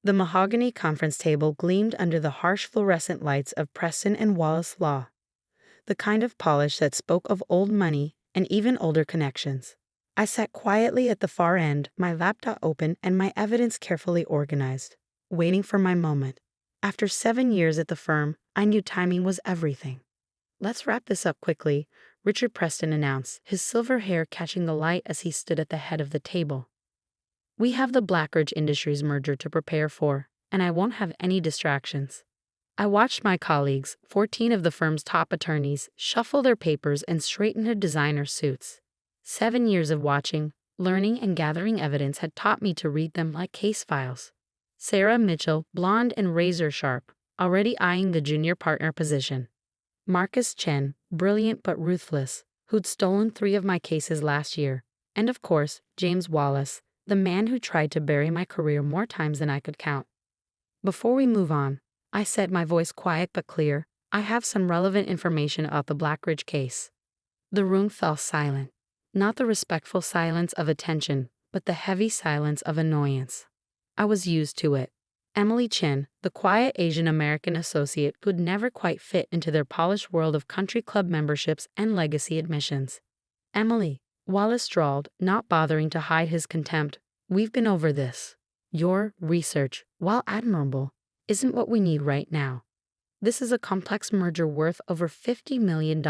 The mahogany conference table gleamed under the harsh fluorescent lights of Preston and Wallace Law, the kind of polish that spoke of old money and even older connections. I sat quietly at the far end, my laptop open and my evidence carefully organized, waiting for my moment. After 7 years at the firm, I knew timing was everything. "Let's wrap this up quickly," Richard Preston announced, his silver hair catching the light as he stood at the head of the table. "We have the Blackridge Industries merger to prepare for, and I won't have any distractions." I watched my colleagues, 14 of the firm's top attorneys, shuffle their papers and straighten their designer suits. 7 years of watching, learning, and gathering evidence had taught me to read them like case files. Sarah Mitchell, blonde and razor-sharp, already eyeing the junior partner position. Marcus Chen, brilliant but ruthless, who'd stolen 3 of my cases last year. And of course, James Wallace, the man who tried to bury my career more times than I could count. "Before we move on," I said, my voice quiet but clear, "I have some relevant information about the Blackridge case." The room fell silent. Not the respectful silence of attention, but the heavy silence of annoyance. I was used to it. Emily Chen, the quiet Asian American associate who'd never quite fit into their polished world of country club memberships and legacy admissions. "Emily," Wallace drawled, not bothering to hide his contempt, "we've been over this. Your research, while admirable, isn't what we need right now. This is a complex merger worth over $50 million.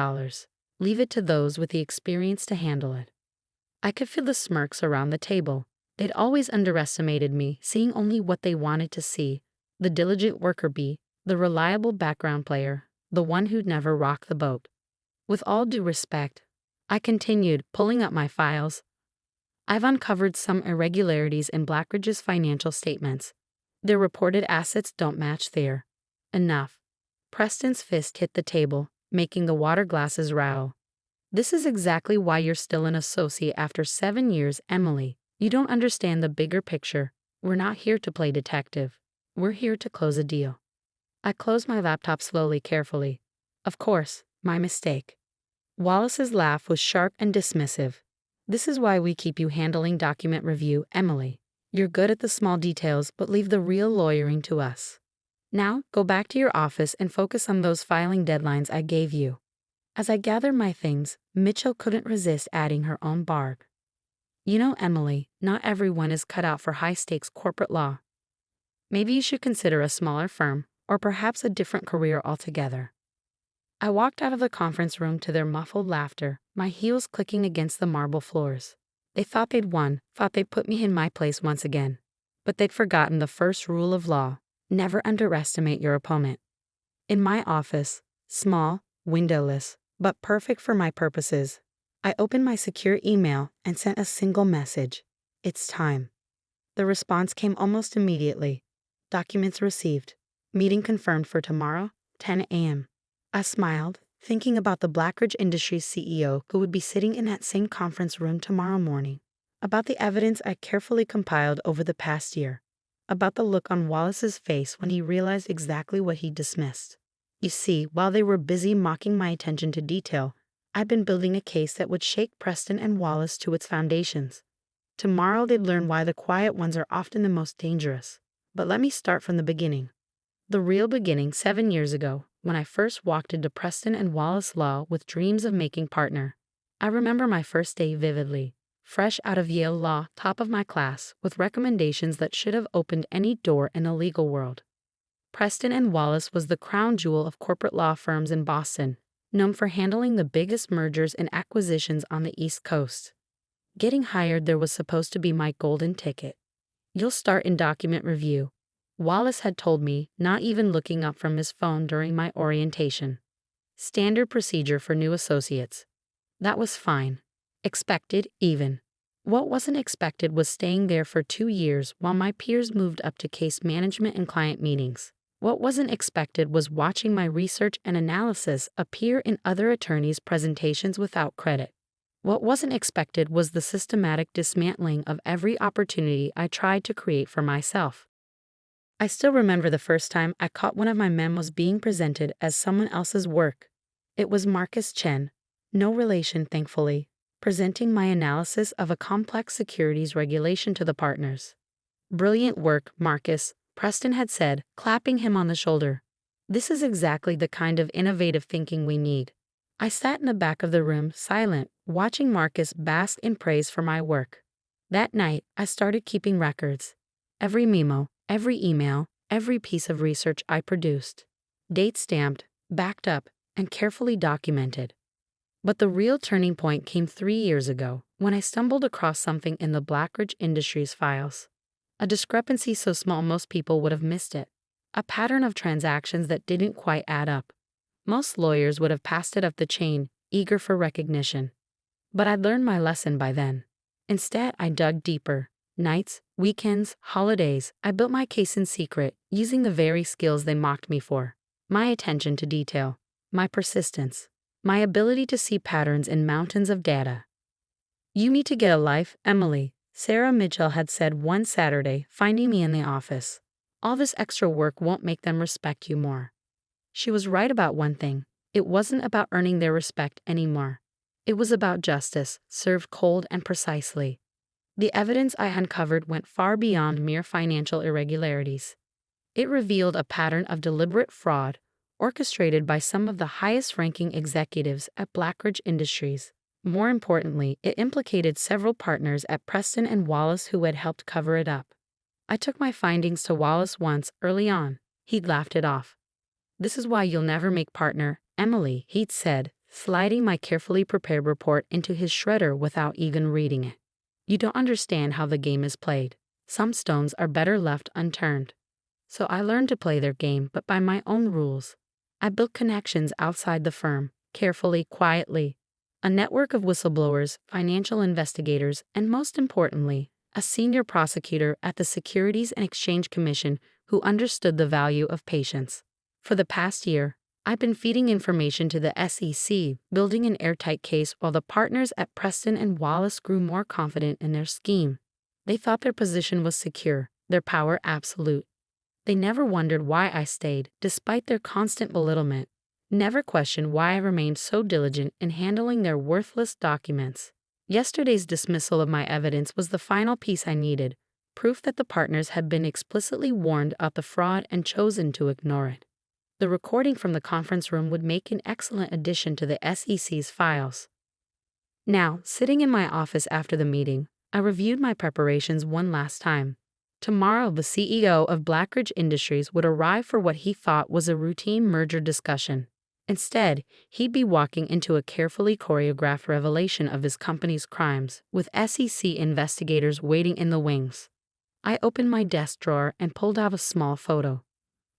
Leave it to those with the experience to handle it." I could feel the smirks around the table. They'd always underestimated me, seeing only what they wanted to see: the diligent worker bee, the reliable background player, the one who'd never rock the boat. "With all due respect," I continued, pulling up my files, "I've uncovered some irregularities in Blackridge's financial statements. Their reported assets don't match their." "Enough." Preston's fist hit the table, making the water glasses rattle. "This is exactly why you're still an associate after 7 years, Emily. You don't understand the bigger picture. We're not here to play detective. We're here to close a deal." I closed my laptop slowly, carefully. "Of course, my mistake." Wallace's laugh was sharp and dismissive. "This is why we keep you handling document review, Emily. You're good at the small details, but leave the real lawyering to us. Now, go back to your office and focus on those filing deadlines I gave you." As I gathered my things, Mitchell couldn't resist adding her own barb. "You know, Emily, not everyone is cut out for high-stakes corporate law. Maybe you should consider a smaller firm, or perhaps a different career altogether." I walked out of the conference room to their muffled laughter, my heels clicking against the marble floors. They thought they'd won, thought they'd put me in my place once again. But they'd forgotten the first rule of law: never underestimate your opponent. In my office, small, windowless, but perfect for my purposes, I opened my secure email and sent a single message: "It's time." The response came almost immediately: "Documents received. Meeting confirmed for tomorrow, 10 a.m. I smiled, thinking about the Blackridge Industries CEO who would be sitting in that same conference room tomorrow morning, about the evidence I carefully compiled over the past year, about the look on Wallace's face when he realized exactly what he dismissed. You see, while they were busy mocking my attention to detail, I'd been building a case that would shake Preston and Wallace to its foundations. Tomorrow they'd learn why the quiet ones are often the most dangerous. But let me start from the beginning. The real beginning, 7 years ago, when I first walked into Preston and Wallace Law with dreams of making partner. I remember my first day vividly, fresh out of Yale Law, top of my class, with recommendations that should have opened any door in the legal world. Preston and Wallace was the crown jewel of corporate law firms in Boston, known for handling the biggest mergers and acquisitions on the East Coast. Getting hired there was supposed to be my golden ticket. "You'll start in document review," Wallace had told me, not even looking up from his phone during my orientation. Standard procedure for new associates. That was fine. Expected, even. What wasn't expected was staying there for 2 years while my peers moved up to case management and client meetings. What wasn't expected was watching my research and analysis appear in other attorneys' presentations without credit. What wasn't expected was the systematic dismantling of every opportunity I tried to create for myself. I still remember the first time I caught one of my memos being presented as someone else's work. It was Marcus Chen, no relation thankfully, presenting my analysis of a complex securities regulation to the partners. "Brilliant work, Marcus," Preston had said, clapping him on the shoulder. "This is exactly the kind of innovative thinking we need." I sat in the back of the room, silent, watching Marcus bask in praise for my work. That night, I started keeping records. Every memo, every email, every piece of research I produced. Date stamped, backed up, and carefully documented. But the real turning point came 3 years ago, when I stumbled across something in the Blackridge Industries files. A discrepancy so small most people would have missed it. A pattern of transactions that didn't quite add up. Most lawyers would have passed it up the chain, eager for recognition. But I'd learned my lesson by then. Instead, I dug deeper. Nights, weekends, holidays, I built my case in secret, using the very skills they mocked me for. My attention to detail, my persistence, my ability to see patterns in mountains of data. "You need to get a life, Emily," Sarah Mitchell had said one Saturday, finding me in the office. "All this extra work won't make them respect you more." She was right about one thing. It wasn't about earning their respect anymore. It was about justice, served cold and precisely. The evidence I uncovered went far beyond mere financial irregularities. It revealed a pattern of deliberate fraud, orchestrated by some of the highest-ranking executives at Blackridge Industries. More importantly, it implicated several partners at Preston and Wallace who had helped cover it up. I took my findings to Wallace once, early on. He'd laughed it off. "This is why you'll never make partner, Emily," he'd said, sliding my carefully prepared report into his shredder without even reading it. "You don't understand how the game is played. Some stones are better left unturned." So I learned to play their game, but by my own rules. I built connections outside the firm, carefully, quietly. A network of whistleblowers, financial investigators, and most importantly, a senior prosecutor at the Securities and Exchange Commission who understood the value of patience. For the past year, I've been feeding information to the SEC, building an airtight case while the partners at Preston and Wallace grew more confident in their scheme. They thought their position was secure, their power absolute. They never wondered why I stayed, despite their constant belittlement. Never questioned why I remained so diligent in handling their worthless documents. Yesterday's dismissal of my evidence was the final piece I needed, proof that the partners had been explicitly warned of the fraud and chosen to ignore it. The recording from the conference room would make an excellent addition to the SEC's files. Now, sitting in my office after the meeting, I reviewed my preparations one last time. Tomorrow, the CEO of Blackridge Industries would arrive for what he thought was a routine merger discussion. Instead, he'd be walking into a carefully choreographed revelation of his company's crimes, with SEC investigators waiting in the wings. I opened my desk drawer and pulled out a small photo.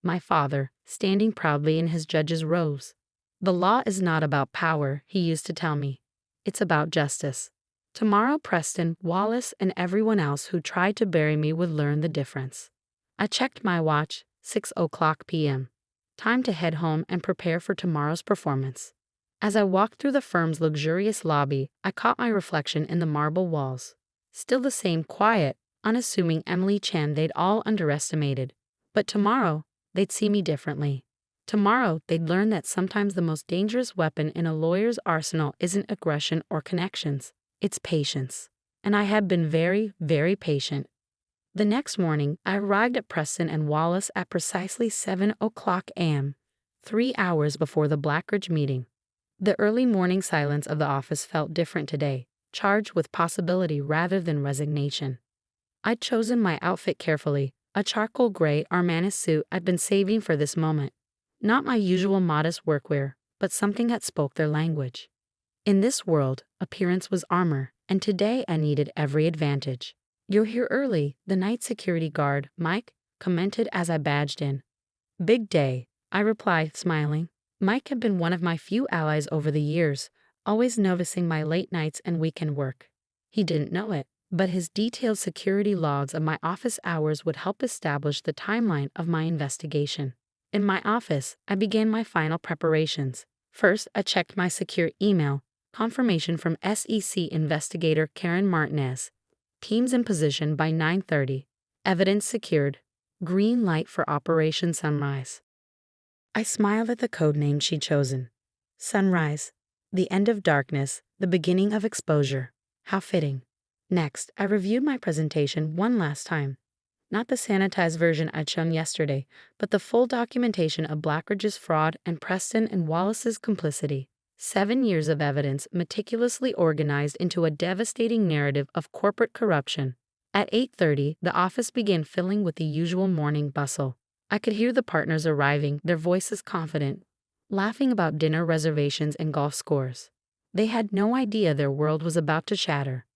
My father, standing proudly in his judge's robes. "The law is not about power," he used to tell me. "It's about justice." Tomorrow, Preston, Wallace, and everyone else who tried to bury me would learn the difference. I checked my watch, 6:00 p.m. Time to head home and prepare for tomorrow's performance. As I walked through the firm's luxurious lobby, I caught my reflection in the marble walls. Still the same quiet, unassuming Emily Chan they'd all underestimated. But tomorrow, they'd see me differently. Tomorrow, they'd learn that sometimes the most dangerous weapon in a lawyer's arsenal isn't aggression or connections. It's patience. And I have been very, very patient. The next morning, I arrived at Preston and Wallace at precisely 7:00 a.m., 3 hours before the Blackridge meeting. The early morning silence of the office felt different today, charged with possibility rather than resignation. I'd chosen my outfit carefully, a charcoal gray Armani suit I'd been saving for this moment. Not my usual modest workwear, but something that spoke their language. In this world, appearance was armor, and today I needed every advantage. "You're here early," the night security guard, Mike, commented as I badged in. "Big day," I replied, smiling. Mike had been one of my few allies over the years, always noticing my late nights and weekend work. He didn't know it, but his detailed security logs of my office hours would help establish the timeline of my investigation. In my office, I began my final preparations. First, I checked my secure email. Confirmation from SEC investigator Karen Martinez. Teams in position by 9:30. Evidence secured. Green light for Operation Sunrise. I smiled at the code name she'd chosen. Sunrise. The end of darkness, the beginning of exposure. How fitting. Next, I reviewed my presentation one last time. Not the sanitized version I'd shown yesterday, but the full documentation of Blackridge's fraud and Preston and Wallace's complicity. 7 years of evidence meticulously organized into a devastating narrative of corporate corruption. At 8:30, the office began filling with the usual morning bustle. I could hear the partners arriving, their voices confident, laughing about dinner reservations and golf scores. They had no idea their world was about to shatter.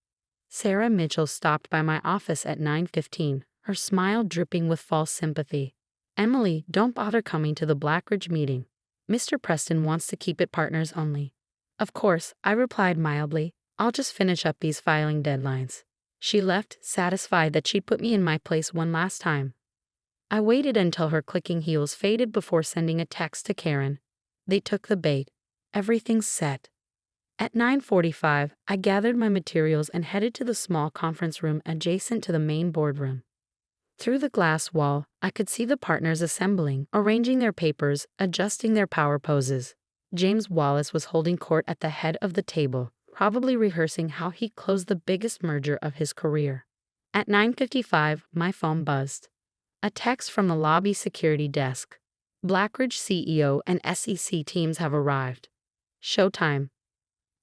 Sarah Mitchell stopped by my office at 9:15, her smile dripping with false sympathy. "Emily, don't bother coming to the Blackridge meeting. Mr. Preston wants to keep it partners only." "Of course," I replied mildly. "I'll just finish up these filing deadlines." She left, satisfied that she'd put me in my place one last time. I waited until her clicking heels faded before sending a text to Karen. They took the bait. Everything's set. At 9:45, I gathered my materials and headed to the small conference room adjacent to the main boardroom. Through the glass wall, I could see the partners assembling, arranging their papers, adjusting their power poses. James Wallace was holding court at the head of the table, probably rehearsing how he'd close the biggest merger of his career. At 9:55, my phone buzzed. A text from the lobby security desk. "Blackridge CEO and SEC teams have arrived. Showtime."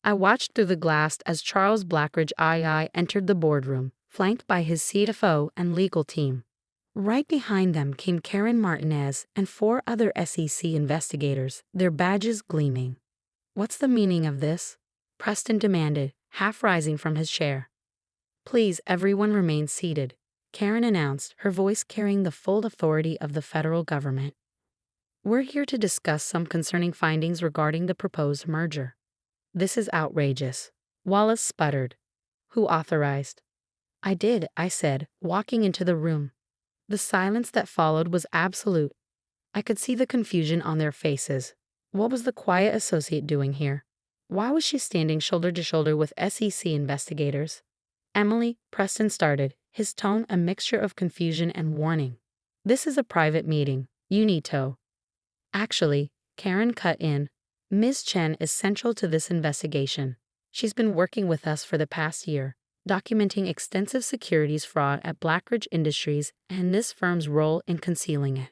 I watched through the glass as Charles Blackridge II entered the boardroom, flanked by his CFO and legal team. Right behind them came Karen Martinez and 4 other SEC investigators, their badges gleaming. "What's the meaning of this?" Preston demanded, half rising from his chair. "Please, everyone remain seated," Karen announced, her voice carrying the full authority of the federal government. "We're here to discuss some concerning findings regarding the proposed merger." "This is outrageous," Wallace sputtered. "Who authorized?" "I did," I said, walking into the room. The silence that followed was absolute. I could see the confusion on their faces. What was the quiet associate doing here? Why was she standing shoulder to shoulder with SEC investigators? "Emily," Preston started, his tone a mixture of confusion and warning. "This is a private meeting. You need to." "Actually," Karen cut in, "Ms. Chen is central to this investigation. She's been working with us for the past year, documenting extensive securities fraud at Blackridge Industries and this firm's role in concealing it."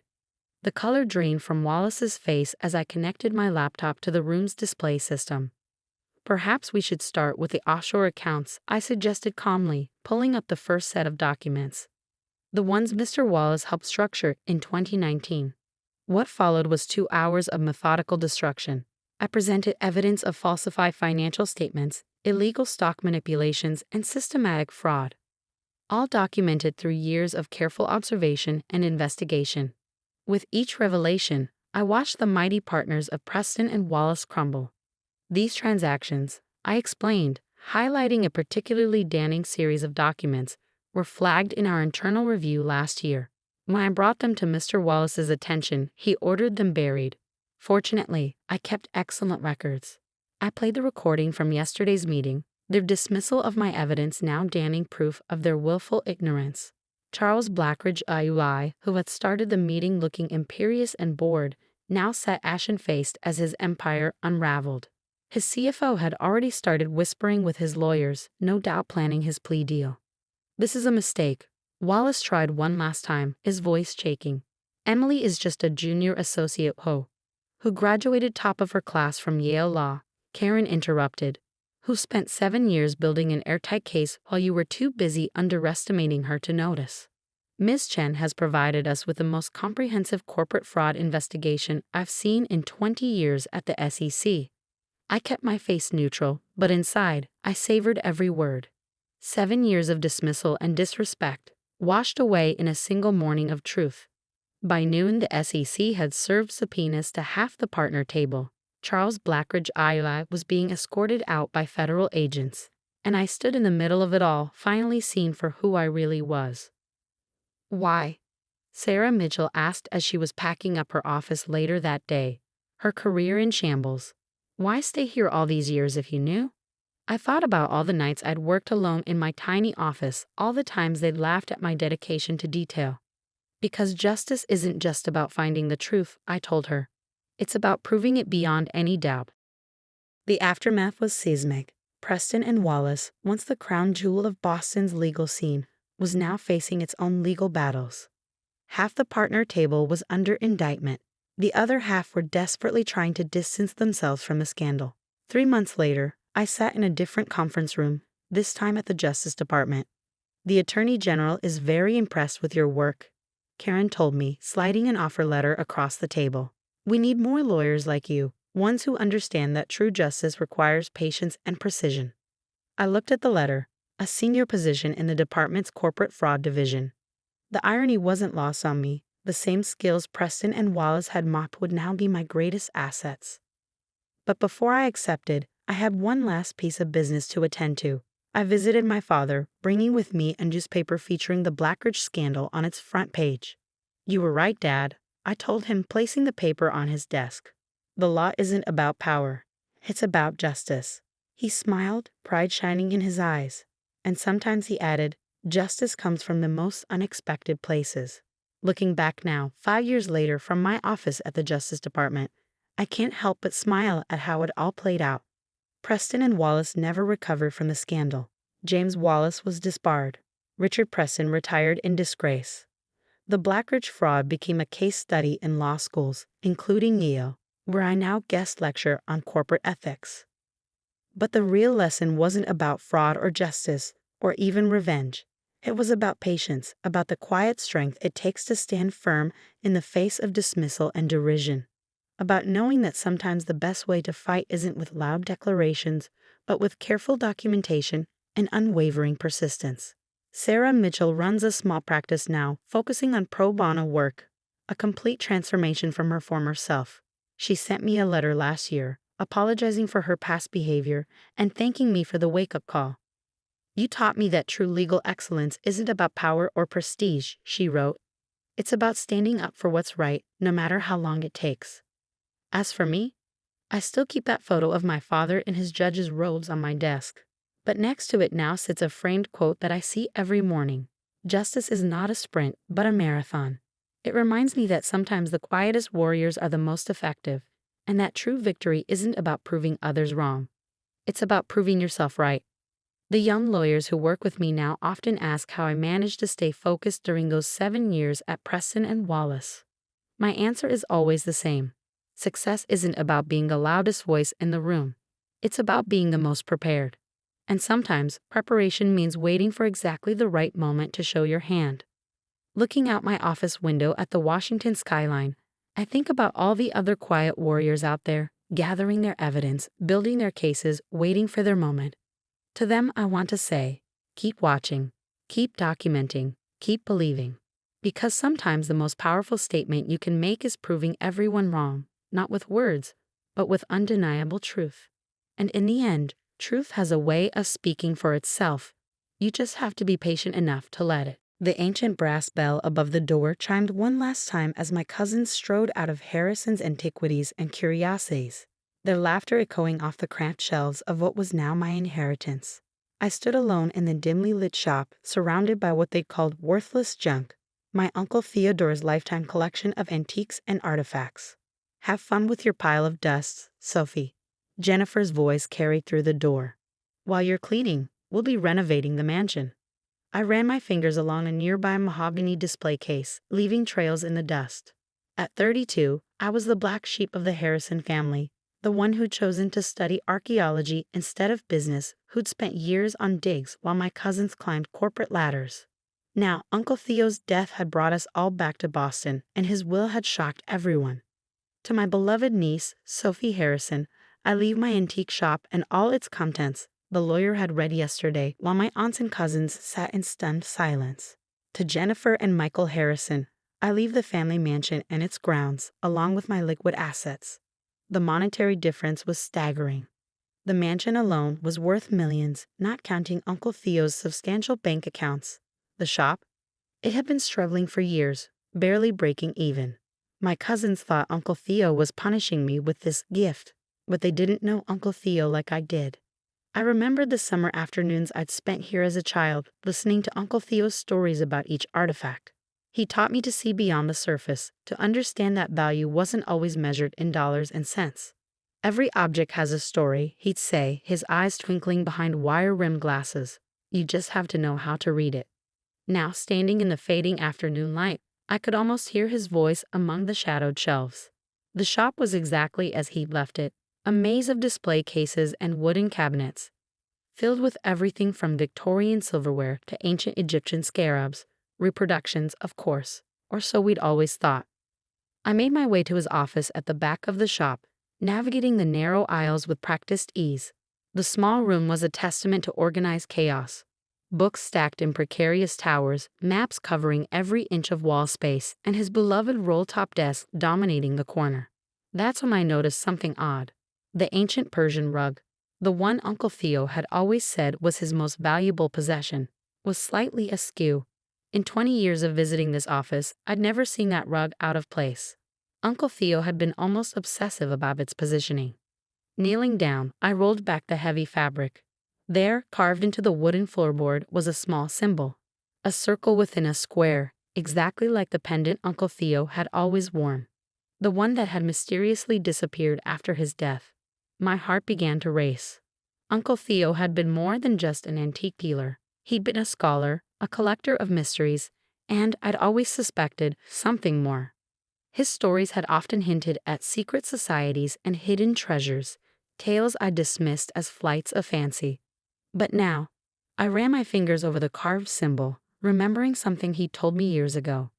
The color drained from Wallace's face as I connected my laptop to the room's display system. "Perhaps we should start with the offshore accounts," I suggested calmly, pulling up the first set of documents. "The ones Mr. Wallace helped structure in 2019. What followed was 2 hours of methodical destruction. I presented evidence of falsified financial statements, illegal stock manipulations, and systematic fraud, all documented through years of careful observation and investigation. With each revelation, I watched the mighty partners of Preston and Wallace crumble. These transactions, I explained, highlighting a particularly damning series of documents, were flagged in our internal review last year. When I brought them to Mr. Wallace's attention, he ordered them buried. Fortunately, I kept excellent records. I played the recording from yesterday's meeting, their dismissal of my evidence now damning proof of their willful ignorance. Charles Blackridge II, who had started the meeting looking imperious and bored, now sat ashen-faced as his empire unraveled. His CFO had already started whispering with his lawyers, no doubt planning his plea deal. "This is a mistake." Wallace tried one last time, his voice shaking. "Emily is just a junior associate who graduated top of her class from Yale Law," Karen interrupted, "who spent 7 years building an airtight case while you were too busy underestimating her to notice. Ms. Chen has provided us with the most comprehensive corporate fraud investigation I've seen in 20 years at the SEC." I kept my face neutral, but inside, I savored every word. 7 years of dismissal and disrespect, washed away in a single morning of truth. By noon, the SEC had served subpoenas to half the partner table. Charles Blackridge II was being escorted out by federal agents, and I stood in the middle of it all, finally seen for who I really was. "Why?" Sarah Mitchell asked as she was packing up her office later that day, her career in shambles. "Why stay here all these years if you knew?" I thought about all the nights I'd worked alone in my tiny office, all the times they'd laughed at my dedication to detail. "Because justice isn't just about finding the truth," I told her. "It's about proving it beyond any doubt." The aftermath was seismic. Preston and Wallace, once the crown jewel of Boston's legal scene, was now facing its own legal battles. Half the partner table was under indictment. The other half were desperately trying to distance themselves from the scandal. 3 months later, I sat in a different conference room, this time at the Justice Department. "The Attorney General is very impressed with your work," Karen told me, sliding an offer letter across the table. "We need more lawyers like you, ones who understand that true justice requires patience and precision." I looked at the letter, a senior position in the department's corporate fraud division. The irony wasn't lost on me. The same skills Preston and Wallace had mocked would now be my greatest assets. But before I accepted, I had one last piece of business to attend to. I visited my father, bringing with me a newspaper featuring the Blackridge scandal on its front page. "You were right, Dad," I told him, placing the paper on his desk. "The law isn't about power. It's about justice." He smiled, pride shining in his eyes. And sometimes he added, "Justice comes from the most unexpected places." Looking back now, 5 years later, from my office at the Justice Department, I can't help but smile at how it all played out. Preston and Wallace never recovered from the scandal. James Wallace was disbarred. Richard Preston retired in disgrace. The Blackridge fraud became a case study in law schools, including Yale, where I now guest lecture on corporate ethics. But the real lesson wasn't about fraud or justice, or even revenge. It was about patience, about the quiet strength it takes to stand firm in the face of dismissal and derision. About knowing that sometimes the best way to fight isn't with loud declarations, but with careful documentation and unwavering persistence. Sarah Mitchell runs a small practice now, focusing on pro bono work, a complete transformation from her former self. She sent me a letter last year, apologizing for her past behavior and thanking me for the wake-up call. "You taught me that true legal excellence isn't about power or prestige," she wrote. "It's about standing up for what's right, no matter how long it takes." As for me, I still keep that photo of my father in his judge's robes on my desk. But next to it now sits a framed quote that I see every morning. "Justice is not a sprint, but a marathon." It reminds me that sometimes the quietest warriors are the most effective, and that true victory isn't about proving others wrong. It's about proving yourself right. The young lawyers who work with me now often ask how I managed to stay focused during those 7 years at Preston and Wallace. My answer is always the same. Success isn't about being the loudest voice in the room. It's about being the most prepared. And sometimes, preparation means waiting for exactly the right moment to show your hand. Looking out my office window at the Washington skyline, I think about all the other quiet warriors out there, gathering their evidence, building their cases, waiting for their moment. To them, I want to say, keep watching, keep documenting, keep believing. Because sometimes the most powerful statement you can make is proving everyone wrong, not with words, but with undeniable truth. And in the end, truth has a way of speaking for itself. You just have to be patient enough to let it. The ancient brass bell above the door chimed one last time as my cousins strode out of Harrison's Antiquities and Curiosities, their laughter echoing off the cramped shelves of what was now my inheritance. I stood alone in the dimly lit shop, surrounded by what they called worthless junk, my Uncle Theodore's lifetime collection of antiques and artifacts. "Have fun with your pile of dust, Sophie," Jennifer's voice carried through the door. "While you're cleaning, we'll be renovating the mansion." I ran my fingers along a nearby mahogany display case, leaving trails in the dust. At 32, I was the black sheep of the Harrison family, the one who'd chosen to study archaeology instead of business, who'd spent years on digs while my cousins climbed corporate ladders. Now, Uncle Theo's death had brought us all back to Boston, and his will had shocked everyone. To my beloved niece, Sophie Harrison, I leave my antique shop and all its contents the lawyer had read yesterday, while my aunts and cousins sat in stunned silence. To Jennifer and Michael Harrison, I leave the family mansion and its grounds, along with my liquid assets. The monetary difference was staggering. The mansion alone was worth millions, not counting Uncle Theo's substantial bank accounts. The shop? It had been struggling for years, barely breaking even. My cousins thought Uncle Theo was punishing me with this gift, but they didn't know Uncle Theo like I did. I remembered the summer afternoons I'd spent here as a child, listening to Uncle Theo's stories about each artifact. He taught me to see beyond the surface, to understand that value wasn't always measured in dollars and cents. "Every object has a story," he'd say, his eyes twinkling behind wire-rimmed glasses. "You just have to know how to read it." Now, standing in the fading afternoon light, I could almost hear his voice among the shadowed shelves. The shop was exactly as he'd left it, a maze of display cases and wooden cabinets, filled with everything from Victorian silverware to ancient Egyptian scarabs, reproductions, of course, or so we'd always thought. I made my way to his office at the back of the shop, navigating the narrow aisles with practiced ease. The small room was a testament to organized chaos. Books stacked in precarious towers, maps covering every inch of wall space, and his beloved roll-top desk dominating the corner. That's when I noticed something odd. The ancient Persian rug, the one Uncle Theo had always said was his most valuable possession, was slightly askew. In 20 years of visiting this office, I'd never seen that rug out of place. Uncle Theo had been almost obsessive about its positioning. Kneeling down, I rolled back the heavy fabric. There, carved into the wooden floorboard, was a small symbol. A circle within a square, exactly like the pendant Uncle Theo had always worn. The one that had mysteriously disappeared after his death. My heart began to race. Uncle Theo had been more than just an antique dealer. He'd been a scholar, a collector of mysteries, and I'd always suspected something more. His stories had often hinted at secret societies and hidden treasures, tales I dismissed as flights of fancy. But now, I ran my fingers over the carved symbol, remembering something he told me years ago.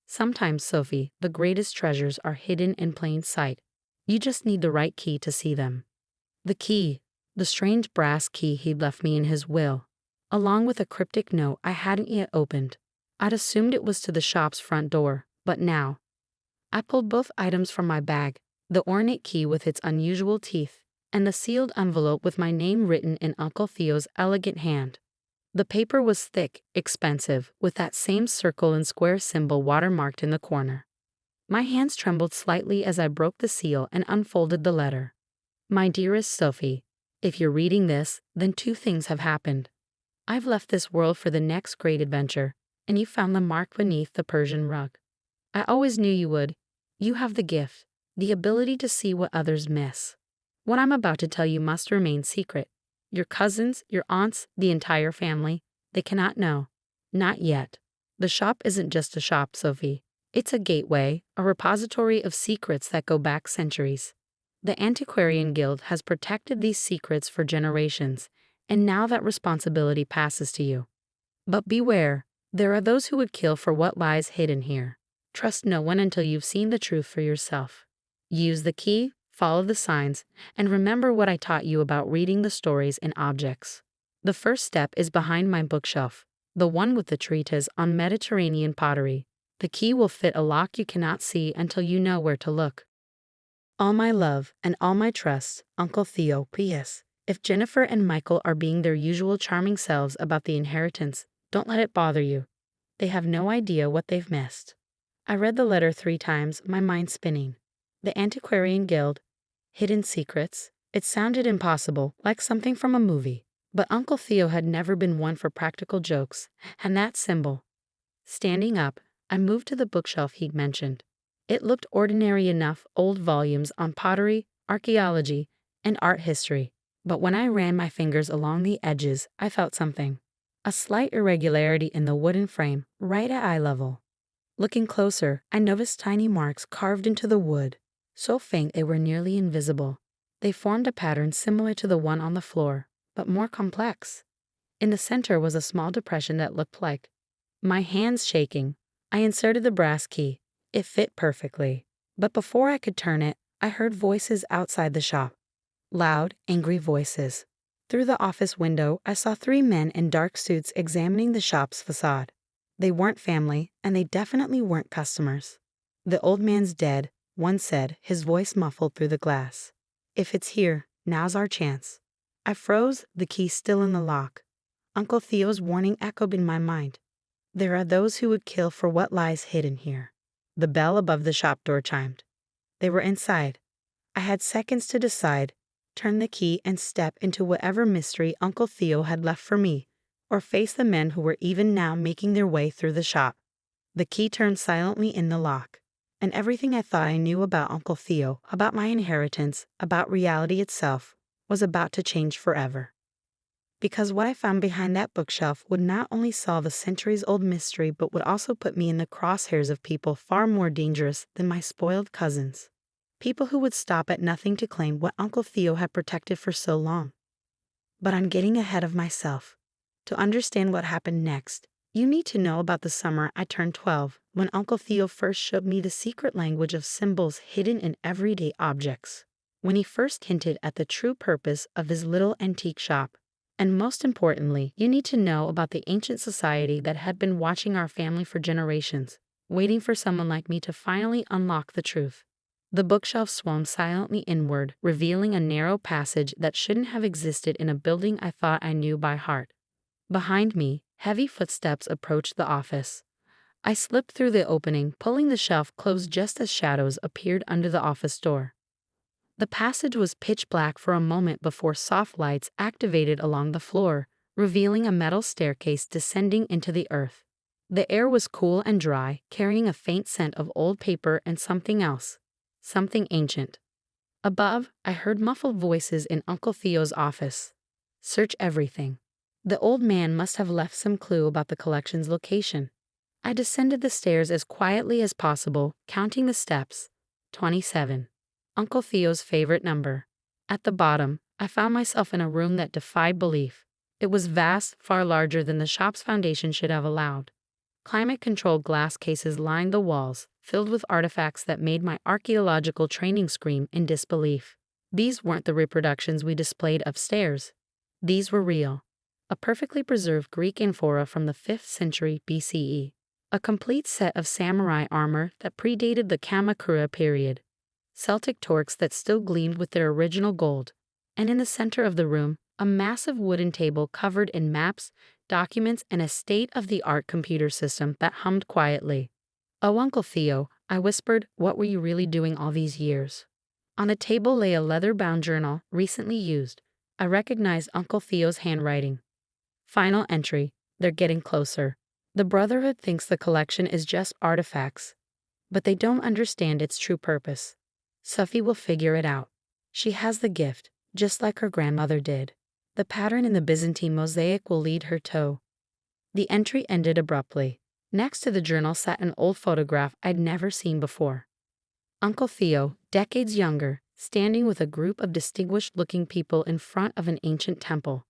Sometimes, Sophie, the greatest treasures are hidden in plain sight. You just need the right key to see them. The key, the strange brass key he'd left me in his will, along with a cryptic note I hadn't yet opened. I'd assumed it was to the shop's front door, but now, I pulled both items from my bag, the ornate key with its unusual teeth, and the sealed envelope with my name written in Uncle Theo's elegant hand. The paper was thick, expensive, with that same circle and square symbol watermarked in the corner. My hands trembled slightly as I broke the seal and unfolded the letter. My dearest Sophie, if you're reading this, then two things have happened. I've left this world for the next great adventure, and you found the mark beneath the Persian rug. I always knew you would. You have the gift, the ability to see what others miss. What I'm about to tell you must remain secret. Your cousins, your aunts, the entire family, they cannot know. Not yet. The shop isn't just a shop, Sophie. It's a gateway, a repository of secrets that go back centuries. The Antiquarian Guild has protected these secrets for generations, and now that responsibility passes to you. But beware, there are those who would kill for what lies hidden here. Trust no one until you've seen the truth for yourself. Use the key, follow the signs, and remember what I taught you about reading the stories in objects. The first step is behind my bookshelf, the one with the treatise on Mediterranean pottery. The key will fit a lock you cannot see until you know where to look. All my love and all my trust, Uncle Theo. P.S. If Jennifer and Michael are being their usual charming selves about the inheritance, don't let it bother you. They have no idea what they've missed. I read the letter 3 times, my mind spinning. The Antiquarian Guild, hidden secrets. It sounded impossible, like something from a movie. But Uncle Theo had never been one for practical jokes, and that symbol. Standing up, I moved to the bookshelf he'd mentioned. It looked ordinary enough, old volumes on pottery, archaeology, and art history. But when I ran my fingers along the edges, I felt something. A slight irregularity in the wooden frame, right at eye level. Looking closer, I noticed tiny marks carved into the wood, so faint they were nearly invisible. They formed a pattern similar to the one on the floor, but more complex. In the center was a small depression that looked like. My hands shaking, I inserted the brass key. It fit perfectly. But before I could turn it, I heard voices outside the shop. Loud, angry voices. Through the office window, I saw 3 men in dark suits examining the shop's facade. They weren't family, and they definitely weren't customers. The old man's dead, one said, his voice muffled through the glass. If it's here, now's our chance. I froze, the key still in the lock. Uncle Theo's warning echoed in my mind. There are those who would kill for what lies hidden here. The bell above the shop door chimed. They were inside. I had seconds to decide, turn the key and step into whatever mystery Uncle Theo had left for me, or face the men who were even now making their way through the shop. The key turned silently in the lock, and everything I thought I knew about Uncle Theo, about my inheritance, about reality itself, was about to change forever. because what I found behind that bookshelf would not only solve a centuries-old mystery but would also put me in the crosshairs of people far more dangerous than my spoiled cousins. People who would stop at nothing to claim what Uncle Theo had protected for so long. But I'm getting ahead of myself. To understand what happened next, you need to know about the summer I turned 12, when Uncle Theo first showed me the secret language of symbols hidden in everyday objects. When he first hinted at the true purpose of his little antique shop. And most importantly, you need to know about the ancient society that had been watching our family for generations, waiting for someone like me to finally unlock the truth. The bookshelf swung silently inward, revealing a narrow passage that shouldn't have existed in a building I thought I knew by heart. Behind me, heavy footsteps approached the office. I slipped through the opening, pulling the shelf closed just as shadows appeared under the office door. The passage was pitch black for a moment before soft lights activated along the floor, revealing a metal staircase descending into the earth. The air was cool and dry, carrying a faint scent of old paper and something else. Something ancient. Above, I heard muffled voices in Uncle Theo's office. Search everything. The old man must have left some clue about the collection's location. I descended the stairs as quietly as possible, counting the steps. 27. Uncle Theo's favorite number. At the bottom, I found myself in a room that defied belief. It was vast, far larger than the shop's foundation should have allowed. Climate-controlled glass cases lined the walls, filled with artifacts that made my archaeological training scream in disbelief. These weren't the reproductions we displayed upstairs. These were real. A perfectly preserved Greek amphora from the 5th century BCE. A complete set of samurai armor that predated the Kamakura period. Celtic torques that still gleamed with their original gold. And in the center of the room, a massive wooden table covered in maps, documents, and a state-of-the-art computer system that hummed quietly. "Oh, Uncle Theo," I whispered, "what were you really doing all these years?" On the table lay a leather-bound journal, recently used. I recognized Uncle Theo's handwriting. Final entry. They're getting closer. The Brotherhood thinks the collection is just artifacts, but they don't understand its true purpose. Sophie will figure it out. She has the gift, just like her grandmother did. The pattern in the Byzantine mosaic will lead her to. The entry ended abruptly. Next to the journal sat an old photograph I'd never seen before. Uncle Theo, decades younger, standing with a group of distinguished-looking people in front of an ancient temple.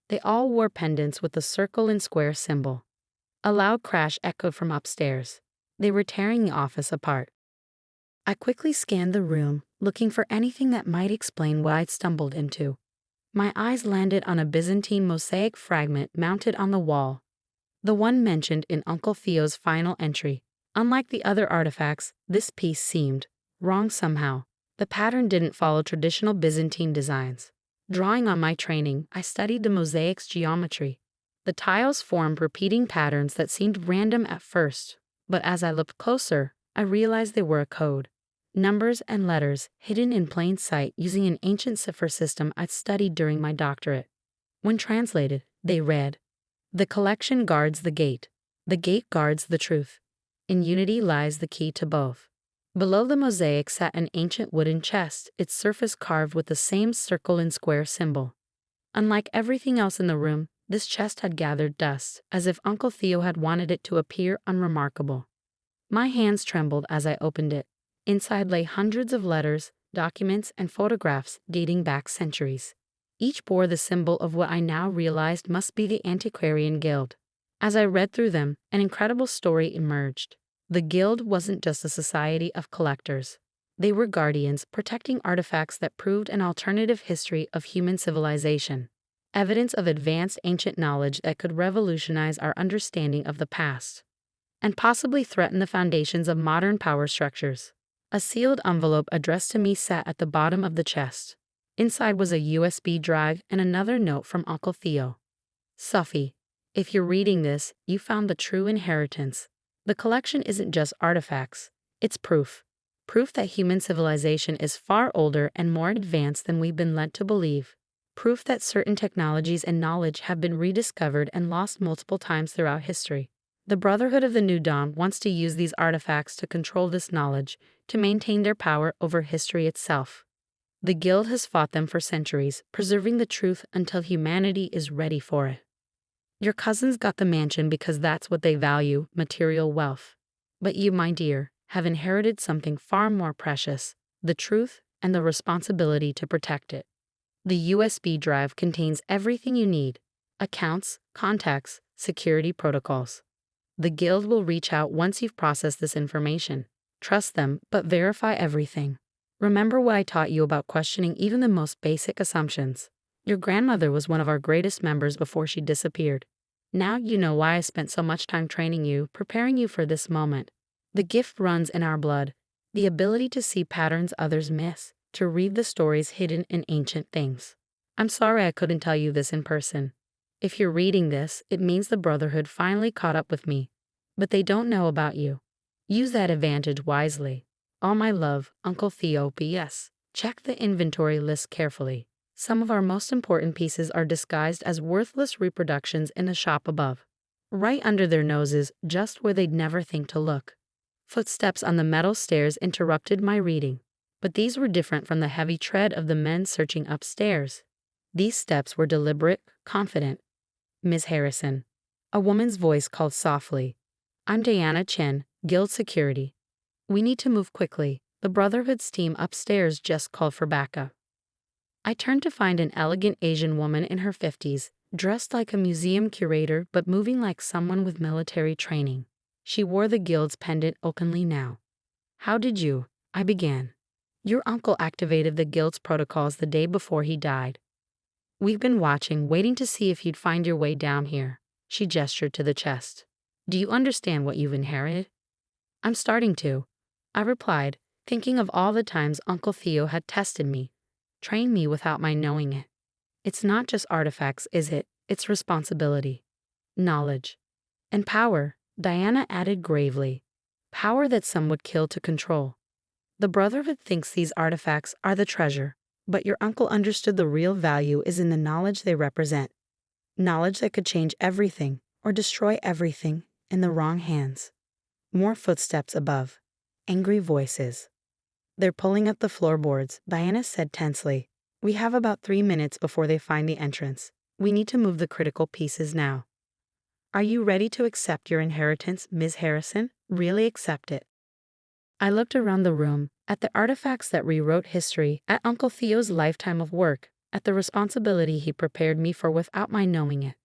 They all wore pendants with the circle and square symbol. A loud crash echoed from upstairs. They were tearing the office apart. I quickly scanned the room, looking for anything that might explain what I'd stumbled into. My eyes landed on a Byzantine mosaic fragment mounted on the wall. The one mentioned in Uncle Theo's final entry. Unlike the other artifacts, this piece seemed wrong somehow. The pattern didn't follow traditional Byzantine designs. Drawing on my training, I studied the mosaic's geometry. The tiles formed repeating patterns that seemed random at first, but as I looked closer, I realized they were a code. Numbers and letters hidden in plain sight using an ancient cipher system I'd studied during my doctorate. When translated, they read, "The collection guards the gate guards the truth. In unity lies the key to both." Below the mosaic sat an ancient wooden chest, its surface carved with the same circle and square symbol. Unlike everything else in the room, this chest had gathered dust, as if Uncle Theo had wanted it to appear unremarkable. My hands trembled as I opened it. Inside lay hundreds of letters, documents, and photographs dating back centuries. Each bore the symbol of what I now realized must be the Antiquarian Guild. As I read through them, an incredible story emerged. The Guild wasn't just a society of collectors. They were guardians protecting artifacts that proved an alternative history of human civilization. Evidence of advanced ancient knowledge that could revolutionize our understanding of the past, and possibly threaten the foundations of modern power structures. A sealed envelope addressed to me sat at the bottom of the chest. Inside was a USB drive and another note from Uncle Theo. "Sophie, if you're reading this, you found the true inheritance. The collection isn't just artifacts, it's proof. Proof that human civilization is far older and more advanced than we've been led to believe. Proof that certain technologies and knowledge have been rediscovered and lost multiple times throughout history. The Brotherhood of the New Dawn wants to use these artifacts to control this knowledge, to maintain their power over history itself." The guild has fought them for centuries, preserving the truth until humanity is ready for it. Your cousins got the mansion because that's what they value, material wealth. But you, my dear, have inherited something far more precious, the truth and the responsibility to protect it. The USB drive contains everything you need: accounts, contacts, security protocols. The guild will reach out once you've processed this information. Trust them, but verify everything. Remember what I taught you about questioning even the most basic assumptions. Your grandmother was one of our greatest members before she disappeared. Now you know why I spent so much time training you, preparing you for this moment. The gift runs in our blood, the ability to see patterns others miss, to read the stories hidden in ancient things. I'm sorry I couldn't tell you this in person. If you're reading this, it means the Brotherhood finally caught up with me. But they don't know about you. Use that advantage wisely. All my love, Uncle Theo. P.S. Check the inventory list carefully. Some of our most important pieces are disguised as worthless reproductions in the shop above. Right under their noses, just where they'd never think to look. Footsteps on the metal stairs interrupted my reading. But these were different from the heavy tread of the men searching upstairs. These steps were deliberate, confident. Ms. Harrison. A woman's voice called softly. I'm Diana Chen, Guild Security. We need to move quickly. The Brotherhood's team upstairs just called for backup. I turned to find an elegant Asian woman in her 50s, dressed like a museum curator but moving like someone with military training. She wore the guild's pendant openly now. How did you? I began. Your uncle activated the guild's protocols the day before he died. We've been watching, waiting to see if you'd find your way down here. She gestured to the chest. Do you understand what you've inherited? I'm starting to, I replied, thinking of all the times Uncle Theo had tested me, trained me without my knowing it. It's not just artifacts, is it? It's responsibility, knowledge, and power, Diana added gravely. Power that some would kill to control. The Brotherhood thinks these artifacts are the treasure, but your uncle understood the real value is in the knowledge they represent. Knowledge that could change everything or destroy everything in the wrong hands. More footsteps above. Angry voices. They're pulling up the floorboards, Diana said tensely. We have about 3 minutes before they find the entrance. We need to move the critical pieces now. Are you ready to accept your inheritance, Ms. Harrison? Really accept it. I looked around the room, at the artifacts that rewrote history, at Uncle Theo's lifetime of work, at the responsibility he prepared me for without my knowing it.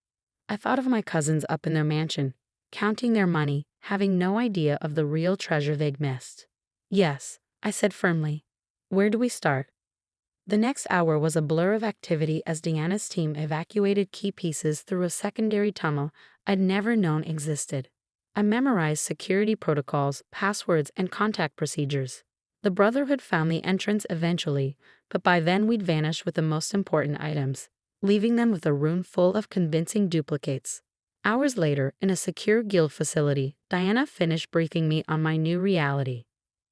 I thought of my cousins up in their mansion, counting their money, having no idea of the real treasure they'd missed. Yes, I said firmly. Where do we start? The next hour was a blur of activity as Diana's team evacuated key pieces through a secondary tunnel I'd never known existed. I memorized security protocols, passwords, and contact procedures. The Brotherhood found the entrance eventually, but by then we'd vanished with the most important items, leaving them with a room full of convincing duplicates. Hours later, in a secure guild facility, Diana finished briefing me on my new reality.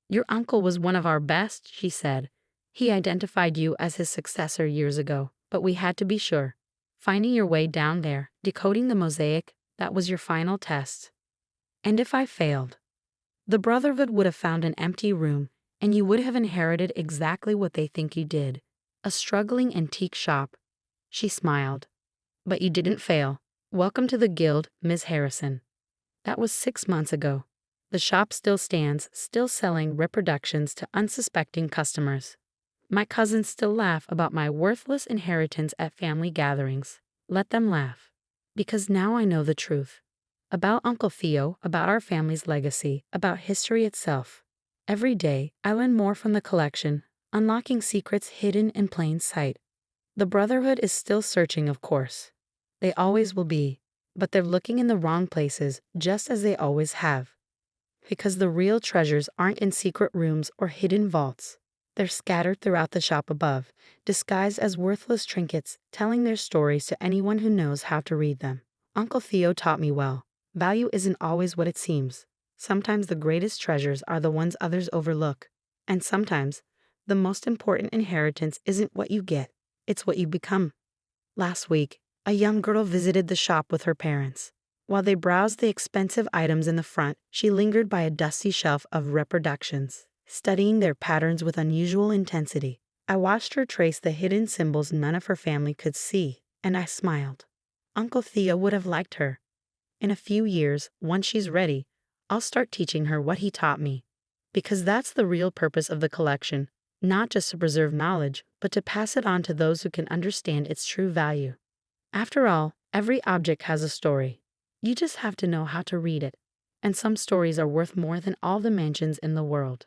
Your uncle was one of our best, she said. He identified you as his successor years ago, but we had to be sure. Finding your way down there, decoding the mosaic, that was your final test. And if I failed? The Brotherhood would have found an empty room, and you would have inherited exactly what they think you did, a struggling antique shop. She smiled. But you didn't fail. Welcome to the guild, Ms. Harrison. That was 6 months ago. The shop still stands, still selling reproductions to unsuspecting customers. My cousins still laugh about my worthless inheritance at family gatherings. Let them laugh. Because now I know the truth. About Uncle Theo, about our family's legacy, about history itself. Every day, I learn more from the collection, unlocking secrets hidden in plain sight. The Brotherhood is still searching, of course. They always will be, but they're looking in the wrong places, just as they always have. Because the real treasures aren't in secret rooms or hidden vaults. They're scattered throughout the shop above, disguised as worthless trinkets, telling their stories to anyone who knows how to read them. Uncle Theo taught me well. Value isn't always what it seems. Sometimes the greatest treasures are the ones others overlook. And sometimes, the most important inheritance isn't what you get, it's what you become. Last week, a young girl visited the shop with her parents. While they browsed the expensive items in the front, she lingered by a dusty shelf of reproductions, studying their patterns with unusual intensity. I watched her trace the hidden symbols none of her family could see, and I smiled. Uncle Theo would have liked her. In a few years, once she's ready, I'll start teaching her what he taught me. Because that's the real purpose of the collection, not just to preserve knowledge, but to pass it on to those who can understand its true value. After all, every object has a story. You just have to know how to read it. And some stories are worth more than all the mansions in the world.